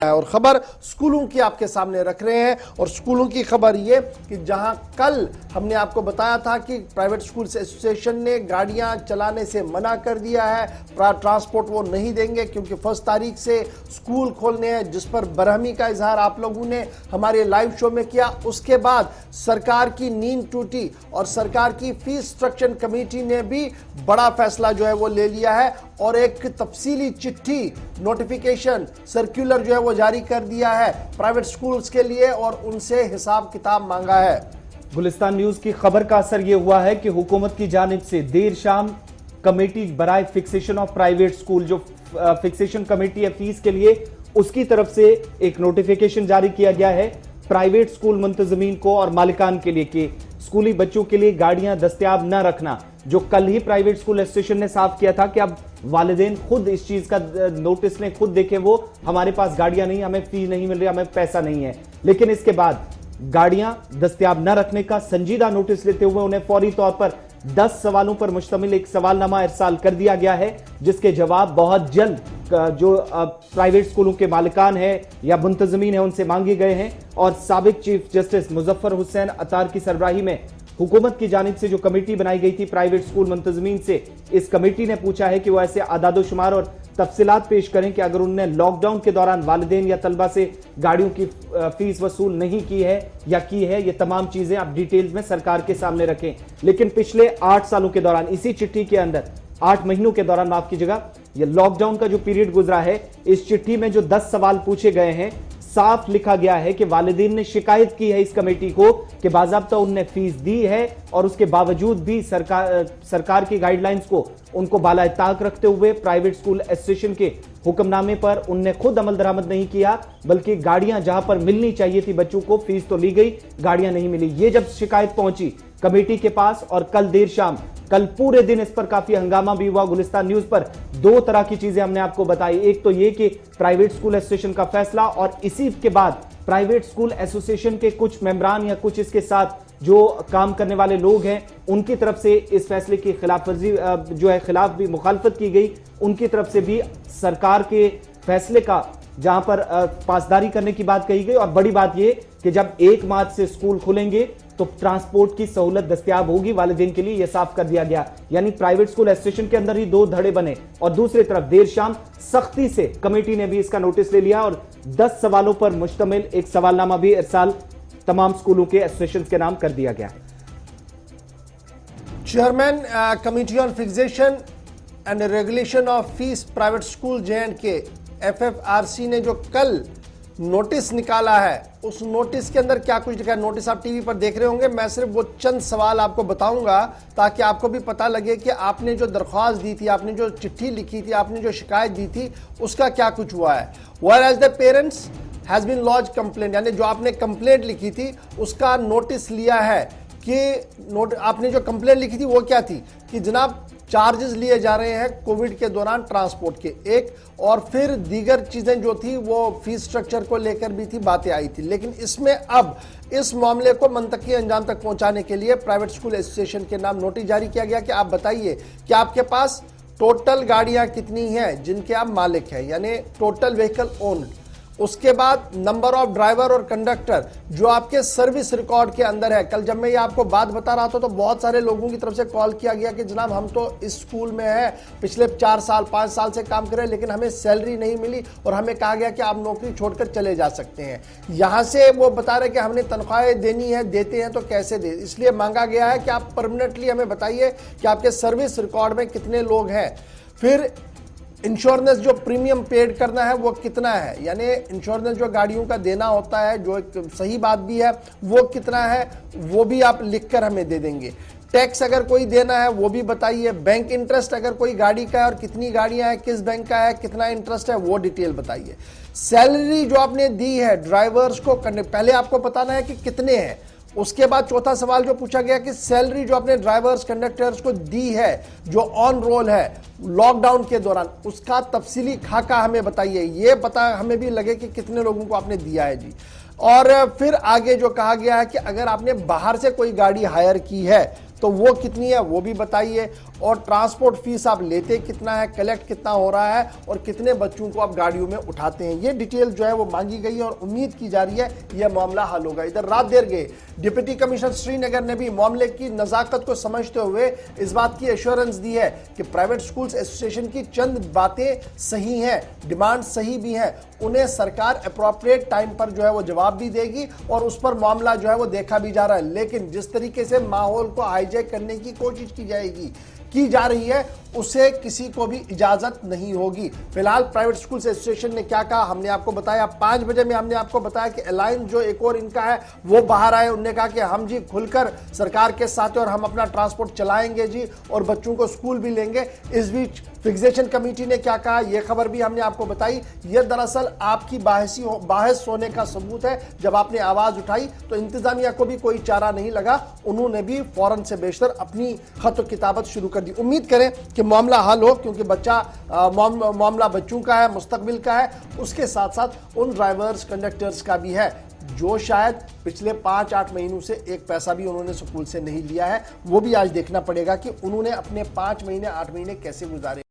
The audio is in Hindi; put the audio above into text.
और खबर स्कूलों की आपके सामने रख रहे हैं। और स्कूलों की खबर ये कि जहां कल हमने आपको बताया था कि प्राइवेट स्कूल्स एसोसिएशन ने गाड़ियां चलाने से मना कर दिया है, ट्रांसपोर्ट वो नहीं देंगे क्योंकि 1 तारीख से स्कूल खोलने हैं, जिस पर बरहमी का इजहार आप लोगों ने हमारे लाइव शो में किया। उसके बाद सरकार की नींद टूटी और सरकार की फीस स्ट्रक्चर कमेटी ने भी बड़ा फैसला जो है वो ले लिया है और एक तफसीली चिट्ठी, नोटिफिकेशन, सर्कुलर जो है वो जारी कर दिया है प्राइवेट स्कूल्स के लिए और उनसे हिसाब किताब मांगा है। गुलिस्तान न्यूज की खबर का असर यह हुआ है कि हुकूमत की जानिब से देर शाम कमेटी बराए फिक्सेशन ऑफ प्राइवेट स्कूल, जो फिक्सेशन कमेटी है फीस के लिए, उसकी तरफ से एक नोटिफिकेशन जारी किया गया है प्राइवेट स्कूल मुंतजमीन को और मालिकान के लिए कि स्कूली बच्चों के लिए गाड़ियां दस्तयाब न रखना। जो कल ही प्राइवेट स्कूल एसोसिएशन ने साफ किया था कि अब वालिदैन खुद इस चीज का नोटिस लें, खुद देखें, वो हमारे पास गाड़ियां नहीं, हमें फी नहीं मिल रही, हमें पैसा नहीं है। लेकिन इसके बाद गाड़ियां दस्तयाब न रखने का संजीदा नोटिस लेते हुए उन्हें फौरी तौर पर 10 सवालों पर मुश्तमिल एक सवालनामा इरसाल कर दिया गया है, जिसके जवाब बहुत जल्द जो प्राइवेट स्कूलों के मालिकान है या मुंतजमीन है उनसे मांगे गए हैं। और साबिक चीफ जस्टिस मुजफ्फर हुसैन अतार की सरबराही में हुकूमत की जानिब से जो कमेटी बनाई गई थी प्राइवेट स्कूल मुंतजमीन से, इस कमेटी ने पूछा है कि वो ऐसे आदादोशुमार और तफसीलात पेश करें कि अगर उन्होंने लॉकडाउन के दौरान वालिदैन या तलबा से गाड़ियों की फीस वसूल नहीं की है या की है, ये तमाम चीजें आप डिटेल्स में सरकार के सामने रखें। लेकिन पिछले 8 सालों के दौरान, इसी चिट्ठी के अंदर 8 महीनों के दौरान, माफ कीजिएगा, ये लॉकडाउन का जो पीरियड गुजरा है, इस चिट्ठी में जो 10 सवाल पूछे गए हैं, साफ लिखा गया है कि वालिदैन ने शिकायत की है इस कमेटी को कि बाज़ाब्ता उनने फीस दी है और उसके बावजूद भी सरकार की गाइडलाइंस को उनको बालाए ताक रखते हुए प्राइवेट स्कूल एसोसिएशन के हुक्मनामे पर उनने खुद अमल दरामद नहीं किया, बल्कि गाड़ियां जहां पर मिलनी चाहिए थी बच्चों को, फीस तो ली गई, गाड़ियां नहीं मिली। ये जब शिकायत पहुंची कमेटी के पास और कल देर शाम, कल पूरे दिन इस पर काफी हंगामा भी हुआ। गुलिस्तान न्यूज पर 2 तरह की चीजें हमने आपको बताई, एक तो ये कि प्राइवेट स्कूल एसोसिएशन का फैसला, और इसी के बाद प्राइवेट स्कूल एसोसिएशन के कुछ मेंबरान या कुछ इसके साथ जो काम करने वाले लोग हैं उनकी तरफ से इस फैसले की खिलाफवर्जी जो है, खिलाफ भी मुखालफत की गई। उनकी तरफ से भी सरकार के फैसले का जहां पर पासदारी करने की बात कही गई। और बड़ी बात यह कि जब 1 मार्च से स्कूल खुलेंगे तो ट्रांसपोर्ट की सहूलत दस्तयाब होगी वालिदैन के लिए, यह साफ कर दिया गया। यानी प्राइवेट स्कूल एसोसिएशन के अंदर ही 2 धड़े बने। और दूसरी तरफ देर शाम सख्ती से कमेटी ने भी इसका नोटिस ले लिया और 10 सवालों पर मुश्तमिल एक सवालनामा भी इरसाल तमाम स्कूलों के एसोसिएशन के नाम कर दिया गया। Chairman committee on fixation and regulation of fees private school J&K FFRC ने जो कल नोटिस निकाला है, उस नोटिस के अंदर क्या कुछ लिखा है, नोटिस आप टीवी पर देख रहे होंगे। मैं सिर्फ वो चंद सवाल आपको बताऊंगा ताकि आपको भी पता लगे कि आपने जो दरख्वास्त दी थी, आपने जो चिट्ठी लिखी थी, आपने जो शिकायत दी थी, उसका क्या कुछ हुआ है। Whereas the parents has been lodged complaint, यानी जो आपने कंप्लेंट लिखी थी उसका नोटिस लिया है कि आपने जो कंप्लेंट लिखी थी वो क्या थी कि जनाब चार्जेस लिए जा रहे हैं कोविड के दौरान ट्रांसपोर्ट के, एक, और फिर दीगर चीजें जो थी वो फीस स्ट्रक्चर को लेकर भी थी, बातें आई थी। लेकिन इसमें अब इस मामले को मंतकी अंजाम तक पहुंचाने के लिए प्राइवेट स्कूल एसोसिएशन के नाम नोटिस जारी किया गया कि आप बताइए कि आपके पास टोटल गाड़ियां कितनी हैं जिनके आप मालिक हैं, यानी टोटल व्हीकल ओन्ड। उसके बाद नंबर ऑफ ड्राइवर और कंडक्टर जो आपके सर्विस रिकॉर्ड के अंदर है। कल जब मैं ये आपको बात बता रहा था तो बहुत सारे लोगों की तरफ से कॉल किया गया कि जनाब हम तो इस स्कूल में है, पिछले 4 साल 5 साल से काम कर रहे हैं, लेकिन हमें सैलरी नहीं मिली और हमें कहा गया कि आप नौकरी छोड़कर चले जा सकते हैं। यहां से वो बता रहे कि हमने तनख्वाहें देनी है, देते हैं तो कैसे दे, इसलिए मांगा गया है कि आप परमानेंटली हमें बताइए कि आपके सर्विस रिकॉर्ड में कितने लोग हैं। फिर इंश्योरेंस जो प्रीमियम पेड करना है वो कितना है, यानी इंश्योरेंस जो गाड़ियों का देना होता है, जो एक सही बात भी है, वो कितना है वो भी आप लिखकर हमें दे देंगे। टैक्स अगर कोई देना है वो भी बताइए। बैंक इंटरेस्ट अगर कोई गाड़ी का है और कितनी गाड़ियां हैं, किस बैंक का है, कितना इंटरेस्ट है, वो डिटेल बताइए। सैलरी जो आपने दी है ड्राइवर्स को करने, पहले आपको बताना है कि कितने हैं। उसके बाद चौथा सवाल जो पूछा गया कि सैलरी जो आपने ड्राइवर्स कंडक्टर्स को दी है जो ऑन रोल है लॉकडाउन के दौरान, उसका तफसीली खाका हमें बताइए, ये पता हमें भी लगे कि कितने लोगों को आपने दिया है जी। और फिर आगे जो कहा गया है कि अगर आपने बाहर से कोई गाड़ी हायर की है तो वो कितनी है वो भी बताइए, और ट्रांसपोर्ट फीस आप लेते कितना है, कलेक्ट कितना हो रहा है, और कितने बच्चों को आप गाड़ियों में उठाते हैं, ये डिटेल जो है वो मांगी गई है और उम्मीद की जा रही है यह मामला हल होगा। इधर रात देर गए डिप्टी कमिश्नर श्रीनगर ने भी मामले की नजाकत को समझते हुए इस बात की एश्योरेंस दी है कि प्राइवेट स्कूल्स एसोसिएशन की चंद बातें सही हैं, डिमांड सही भी है, उन्हें सरकार अप्रोप्रिएट टाइम पर जो है वो जवाब भी देगी और उस पर मामला जो है वो देखा भी जा रहा है। लेकिन जिस तरीके से माहौल को हाईजैक करने की कोशिश की जा रही है उसे किसी को भी इजाजत नहीं होगी। फिलहाल प्राइवेट स्कूल एसोसिएशन ने क्या कहा हमने आपको बताया, 5 बजे में हमने आपको बताया कि अलायंस जो एक और इनका है वो बाहर आए, उन्होंने कहा कि हम जी खुलकर सरकार के साथ हैं और हम अपना ट्रांसपोर्ट चलाएंगे जी और बच्चों को स्कूल भी लेंगे। इस बीच फिक्सेशन कमेटी ने क्या कहा यह खबर भी हमने आपको बताई। यह दरअसल आपकी बहस होने का सबूत है। जब आपने आवाज उठाई तो इंतजामिया को भी कोई चारा नहीं लगा, उन्होंने भी फौरन से बेशतर अपनी खत किताबत शुरू कर दी। उम्मीद करें कि मामला हल हो, क्योंकि मामला बच्चों का है, मुस्तकबिल का है, उसके साथ साथ उन ड्राइवर्स कंडक्टर्स का भी है जो शायद पिछले 5-8 महीनों से एक पैसा भी उन्होंने स्कूल से नहीं लिया है। वो भी आज देखना पड़ेगा कि उन्होंने अपने 5 महीने 8 महीने कैसे गुजारे।